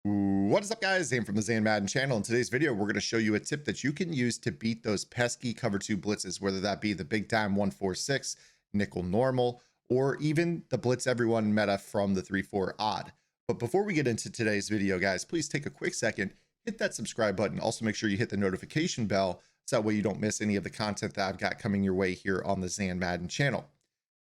What is up, guys? Zane from the Madden channel. In today's video, we're going to show you a tip that you can use to beat those pesky cover 2 blitzes, whether that be the big time 1-4-6, nickel normal, or even the blitz everyone meta from the 3-4 odd. But before we get into today's video, guys, please take a quick second, hit that subscribe button. Also, make sure you hit the notification bell so that way you don't miss any of the content that I've got coming your way here on the Madden channel.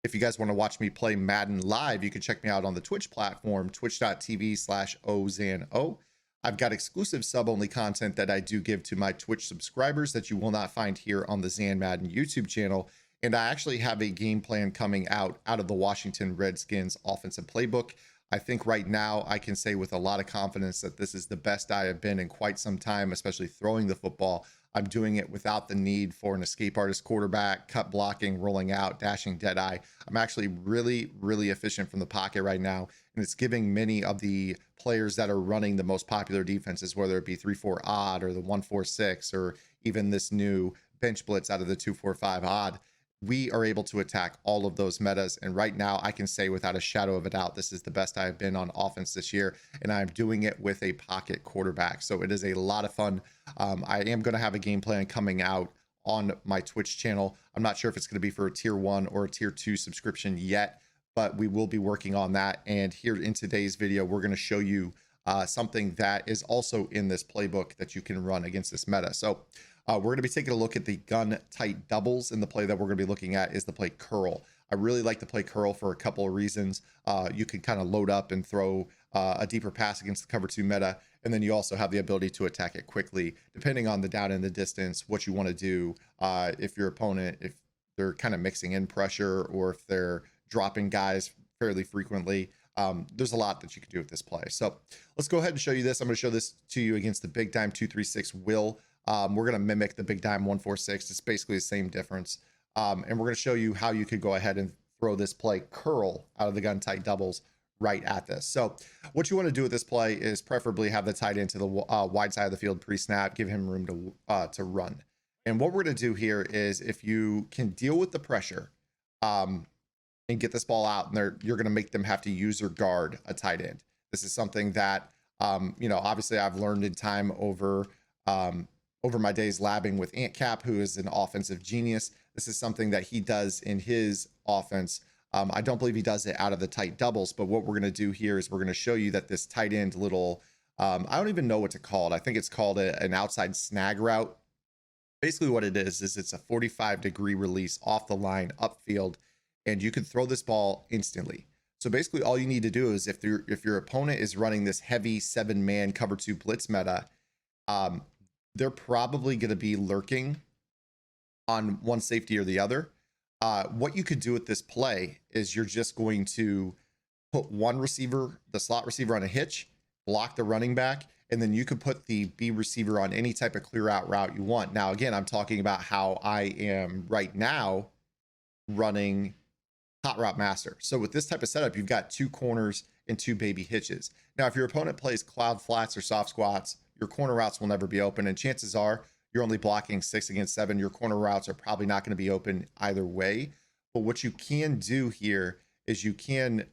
If you guys want to watch me play Madden live, you can check me out on the Twitch platform, twitch.tv/ozano. I've got exclusive sub-only content that I do give to my Twitch subscribers that you will not find here on the Madden YouTube channel. And I actually have a game plan coming out of the Washington Redskins offensive playbook. I think right now I can say with a lot of confidence that this is the best I have been in quite some time, especially throwing the football. I'm doing it without the need for an escape artist quarterback, cut blocking, rolling out, dashing dead eye. I'm actually really efficient from the pocket right now. And it's giving many of the players that are running the most popular defenses, whether it be 3-4 odd or the 1-4-6, or even this new bench blitz out of the 2-4-5 odd, we are able to attack all of those metas. And right now I can say without a shadow of a doubt, this is the best I've been on offense this year. And I'm doing it with a pocket quarterback. So it is a lot of fun. I am going to have a game plan coming out on my Twitch channel. I'm not sure if it's going to be for a tier 1 or a tier 2 subscription yet, but we will be working on that. And here in today's video, we're going to show you something that is also in this playbook that you can run against this meta. So we're going to be taking a look at the gun tight doubles, and the play that we're going to be looking at is the play curl. I really like to play curl for a couple of reasons. You can kind of load up and throw a deeper pass against the cover 2 meta, and then you also have the ability to attack it quickly, depending on the down and the distance, what you want to do. If your opponent, if they're kind of mixing in pressure, or if they're dropping guys fairly frequently, there's a lot that you can do with this play. So let's go ahead and show you this. I'm going to show this to you against the big time 2-3-6 will. We're going to mimic the big time 1-4-6. It's basically the same difference. And we're going to show you how you could go ahead and throw this play curl out of the gun tight doubles right at this. So what you want to do with this play is preferably have the tight end to the wide side of the field pre-snap, give him room to run. And what we're going to do here is, if you can deal with the pressure and get this ball out, and you're going to make them have to use or guard a tight end. This is something that, obviously I've learned in time over my days labbing with Ant Cap, who is an offensive genius. This is something that he does in his offense. I don't believe he does it out of the tight doubles, but what we're going to do here is we're going to show you that this tight end little, I don't even know what to call it. I think it's called an outside snag route. Basically what it is it's a 45-degree release off the line upfield, and you can throw this ball instantly. So basically all you need to do is, if your opponent is running this heavy 7-man cover 2 blitz meta, they're probably going to be lurking on one safety or the other. What you could do with this play is you're just going to put one receiver, the slot receiver, on a hitch, block the running back, and then you could put the B receiver on any type of clear out route you want. Now, again, I'm talking about how I am right now running Hot Route Master. So with this type of setup, you've got 2 corners and 2 baby hitches. Now, if your opponent plays cloud flats or soft squats, your corner routes will never be open, and chances are you're only blocking 6 against 7. Your corner routes are probably not going to be open either way. But what you can do here is you can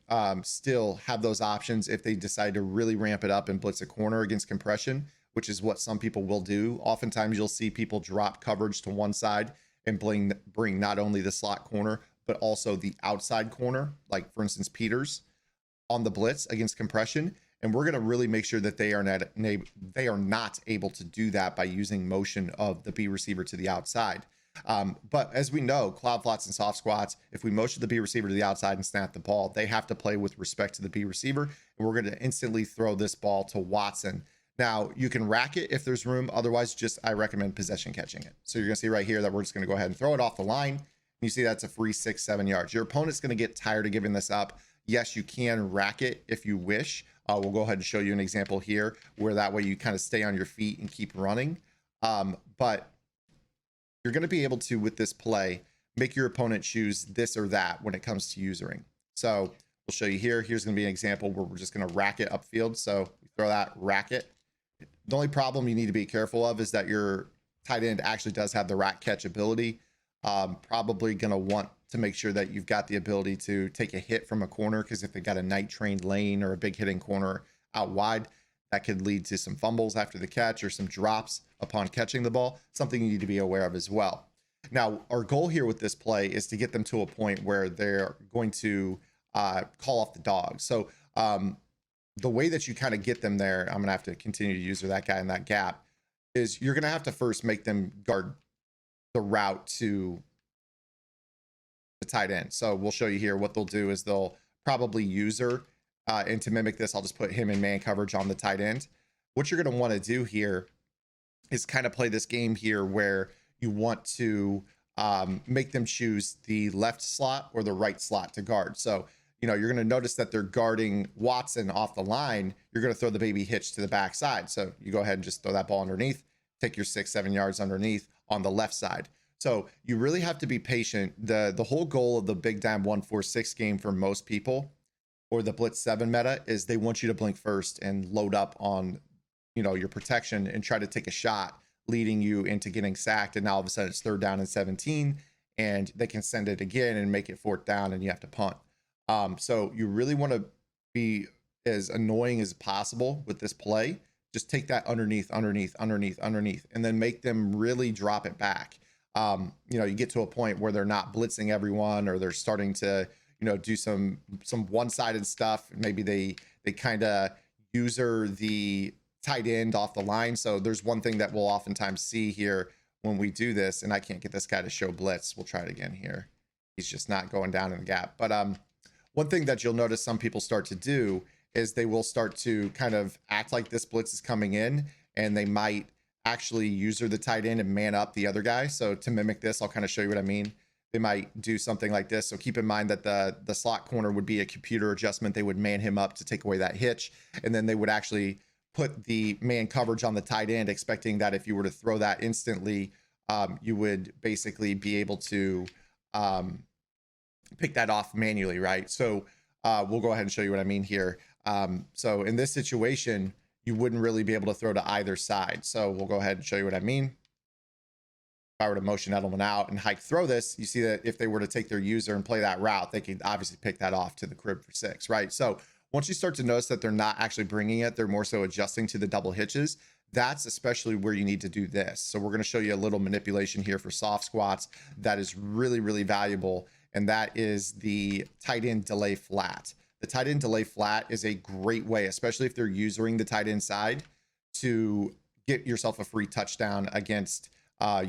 still have those options if they decide to really ramp it up and blitz a corner against compression, which is what some people will do. Oftentimes you'll see people drop coverage to one side and bring not only the slot corner, but also the outside corner, like for instance Peters, on the blitz against compression. And we're going to really make sure that they are not able to do that by using motion of the B receiver to the outside. But as we know, cloud flats and soft squats, if we motion the B receiver to the outside and snap the ball, they have to play with respect to the B receiver. And we're going to instantly throw this ball to Watson. Now, you can rack it if there's room. Otherwise, I recommend possession catching it. So you're going to see right here that we're just going to go ahead and throw it off the line. You see that's a free 6-7 yards. Your opponent's going to get tired of giving this up. Yes, you can rack it if you wish. We'll go ahead and show you an example here where that way you kind of stay on your feet and keep running. But you're going to be able to, with this play, make your opponent choose this or that when it comes to usering. So we'll show you here. Here's going to be an example where we're just going to rack it upfield. So we throw that, rack it. The only problem you need to be careful of is that your tight end actually does have the rack catch ability. Probably going to want to make sure that you've got the ability to take a hit from a corner, because if they got a night trained lane or a big hitting corner out wide, that could lead to some fumbles after the catch or some drops upon catching the ball, something you need to be aware of as well. Now, our goal here with this play is to get them to a point where they're going to call off the dog. So the way that you kind of get them there, I'm going to have to continue to use that guy in that gap, is you're going to have to first make them guard the route to the tight end. So we'll show you here what they'll do is they'll probably use her. And to mimic this, I'll just put him in man coverage on the tight end. What you're going to want to do here is kind of play this game here where you want to make them choose the left slot or the right slot to guard. So, you know, you're going to notice that they're guarding Watson off the line. You're going to throw the baby hitch to the backside. So you go ahead and just throw that ball underneath, take your 6-7 yards underneath on the left side. So you really have to be patient. The whole goal of the big dime 1-4-6 game for most people, or the Blitz 7 meta, is they want you to blink first and load up on, you know, your protection and try to take a shot, leading you into getting sacked. And now all of a sudden it's 3rd down and 17, and they can send it again and make it 4th down and you have to punt. So you really want to be as annoying as possible with this play. Just take that underneath, and then make them really drop it back. You know, you get to a point where they're not blitzing everyone, or they're starting to, you know, do some one-sided stuff. Maybe they kind of user the tight end off the line. So there's one thing that we'll oftentimes see here when we do this, and I can't get this guy to show blitz. We'll try it again here. He's just not going down in the gap. But one thing that you'll notice some people start to do is they will start to kind of act like this blitz is coming in, and they might actually user the tight end and man up the other guy. So to mimic this, I'll kind of show you what I mean. They might do something like this. So keep in mind that the slot corner would be a computer adjustment. They would man him up to take away that hitch, and then they would actually put the man coverage on the tight end, expecting that if you were to throw that instantly, you would basically be able to pick that off manually, right? So we'll go ahead and show you what I mean here. So in this situation, you wouldn't really be able to throw to either side. So we'll go ahead and show you what I mean. If I were to motion Edelman out and hike throw this, you see that if they were to take their user and play that route, they could obviously pick that off to the crib for 6, right? So once you start to notice that they're not actually bringing it, they're more so adjusting to the double hitches. That's especially where you need to do this. So we're going to show you a little manipulation here for soft squats that is really, really valuable. And that is the tight end delay flat. The tight end delay flat is a great way, especially if they're using the tight end side, to get yourself a free touchdown against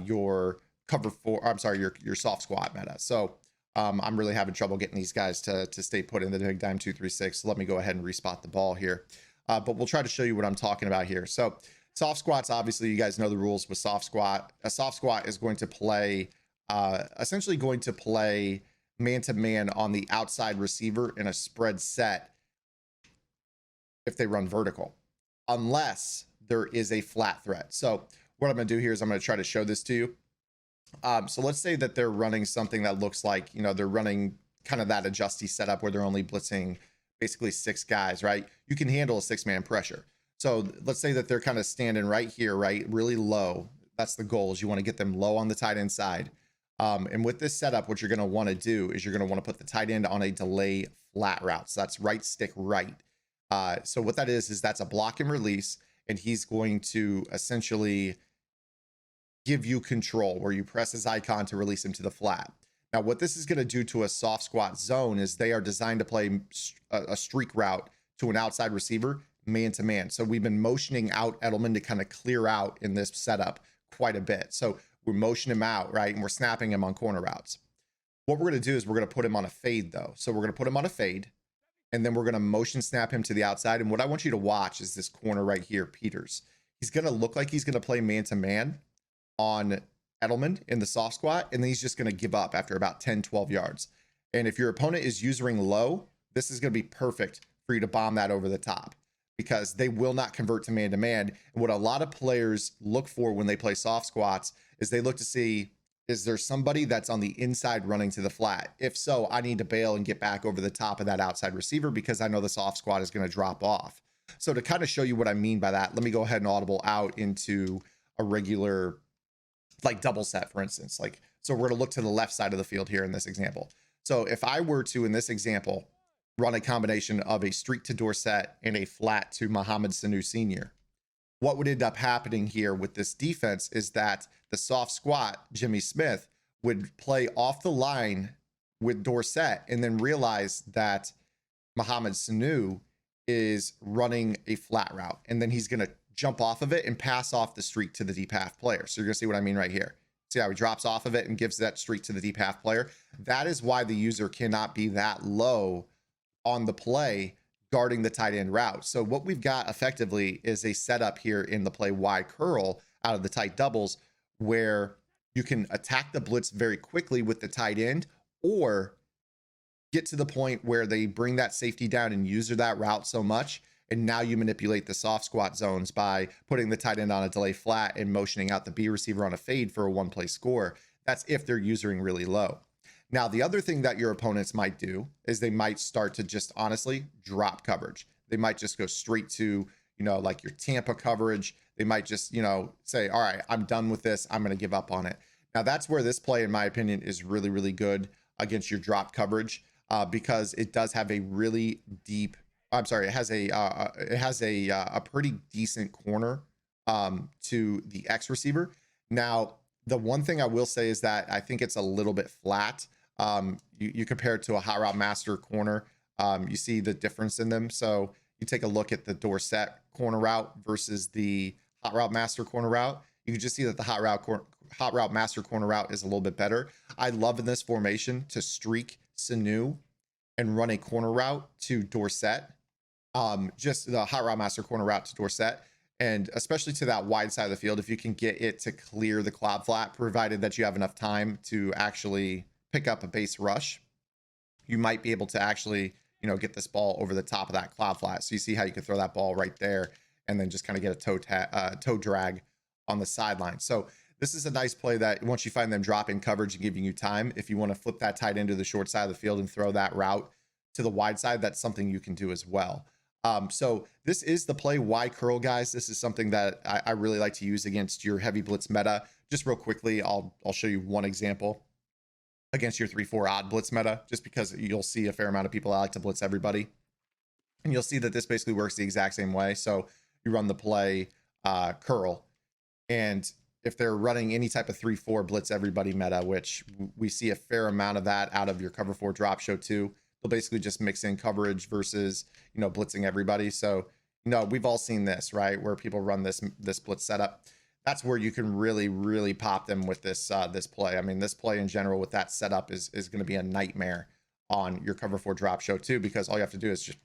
your your soft squat meta. So I'm really having trouble getting these guys to stay put in the big dime 2-3-6. So let me go ahead and respot the ball here. But we'll try to show you what I'm talking about here. So soft squats, obviously you guys know the rules with soft squat. A soft squat is going to play, essentially going to play man-to-man on the outside receiver in a spread set if they run vertical, unless there is a flat threat. So what I'm going to do here is I'm going to try to show this to you. So let's say that they're running something that looks like, you know, they're running kind of that adjusty setup where they're only blitzing basically 6 guys, right? You can handle a 6-man pressure. So let's say that they're kind of standing right here, right? Really low. That's the goal, is you want to get them low on the tight end side. And with this setup, what you're going to want to do is you're going to want to put the tight end on a delay flat route. So that's right stick right. So what that is that's a block and release, and he's going to essentially give you control where you press his icon to release him to the flat. Now, what this is going to do to a soft squat zone is they are designed to play a streak route to an outside receiver man to man. So we've been motioning out Edelman to kind of clear out in this setup quite a bit. So we're motioning him out, right? And we're snapping him on corner routes. What we're going to do is we're going to put him on a fade though. So we're going to put him on a fade, and then we're going to motion snap him to the outside. And what I want you to watch is this corner right here, Peters. He's going to look like he's going to play man to man on Edelman in the soft squat, and then he's just going to give up after about 10-12 yards. And if your opponent is usering low, this is going to be perfect for you to bomb that over the top, because they will not convert to man-to-man. And what a lot of players look for when they play soft squats is they look to see, is there somebody that's on the inside running to the flat? If so, I need to bail and get back over the top of that outside receiver because I know the soft squat is going to drop off. So to kind of show you what I mean by that, let me go ahead and audible out into a regular, like double set, for instance. So we're going to look to the left side of the field here in this example. So if I were to, in this example, run a combination of a streak to Dorsett and a flat to Mohamed Sanu Sr. What would end up happening here with this defense is that the soft squat, Jimmy Smith, would play off the line with Dorsett and then realize that Mohamed Sanu is running a flat route. And then he's going to jump off of it and pass off the streak to the deep half player. So you're going to see what I mean right here. See how he drops off of it and gives that streak to the deep half player. That is why the user cannot be that low on the play guarding the tight end route. So what we've got effectively is a setup here in the play Y curl out of the tight doubles where you can attack the blitz very quickly with the tight end or get to the point where they bring that safety down and user that route so much. And now you manipulate the soft squat zones by putting the tight end on a delay flat and motioning out the B receiver on a fade for a one play score. That's if they're usering really low. Now, the other thing that your opponents might do is they might start to just honestly drop coverage. They might just go straight to, like your Tampa coverage. They might just, say, all right, I'm done with this. I'm going to give up on it. Now, that's where this play, in my opinion, is really, really good against your drop coverage because it does have a really deep, it has a pretty decent corner to the X receiver. Now, the one thing I will say is that I think it's a little bit flat. You compare it to a hot route master corner, you see the difference in them. So you take a look at the Dorsett corner route versus the hot route master corner route. You can just see that the hot route master corner route is a little bit better. I love in this formation to streak Sanu and run a corner route to Dorsett. Just the hot route master corner route to Dorsett. And especially to that wide side of the field, if you can get it to clear the cloud flat, provided that you have enough time to actually pick up a base rush, you might be able to actually, get this ball over the top of that cloud flat. So you see how you can throw that ball right there and then just kind of get a toe drag on the sideline. So this is a nice play that once you find them dropping coverage and giving you time, if you want to flip that tight end to the short side of the field and throw that route to the wide side, that's something you can do as well. So this is the play Y curl, guys. This is something that I really like to use against your heavy blitz meta. Just real quickly, I'll show you one example against your 3-4 odd blitz meta, just because you'll see a fair amount of people that like to blitz everybody. And you'll see that this basically works the exact same way. So you run the play curl. And if they're running any type of 3-4 blitz everybody meta, which we see a fair amount of that out of your cover 4 drop show too, they'll basically just mix in coverage versus, blitzing everybody. So, we've all seen this, right? Where people run this blitz setup. That's where you can really, really pop them with this play. I mean, this play in general with that setup is going to be a nightmare on your cover 4 drop show too, because all you have to do is just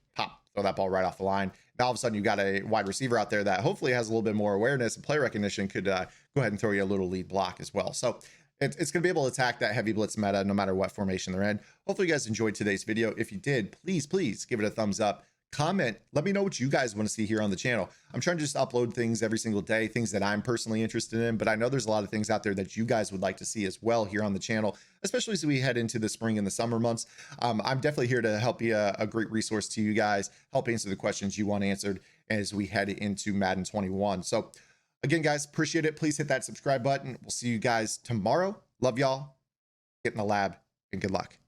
throw that ball right off the line. Now all of a sudden you got a wide receiver out there that hopefully has a little bit more awareness and play recognition, could go ahead and throw you a little lead block as well. So it's going to be able to attack that heavy blitz meta no matter what formation they're in. Hopefully you guys enjoyed today's video. If you did, please give it a thumbs up. Comment, let me know what you guys want to see here on the channel. I'm trying to just upload things every single day, things that I'm personally interested in, but I know there's a lot of things out there that you guys would like to see as well here on the channel, especially as we head into the spring and the summer months. I'm definitely here to help be a great resource to you guys, help answer the questions you want answered as we head into Madden 21. So again, guys, appreciate it. Please hit that subscribe button. We'll see you guys tomorrow. Love y'all. Get in the lab and good luck.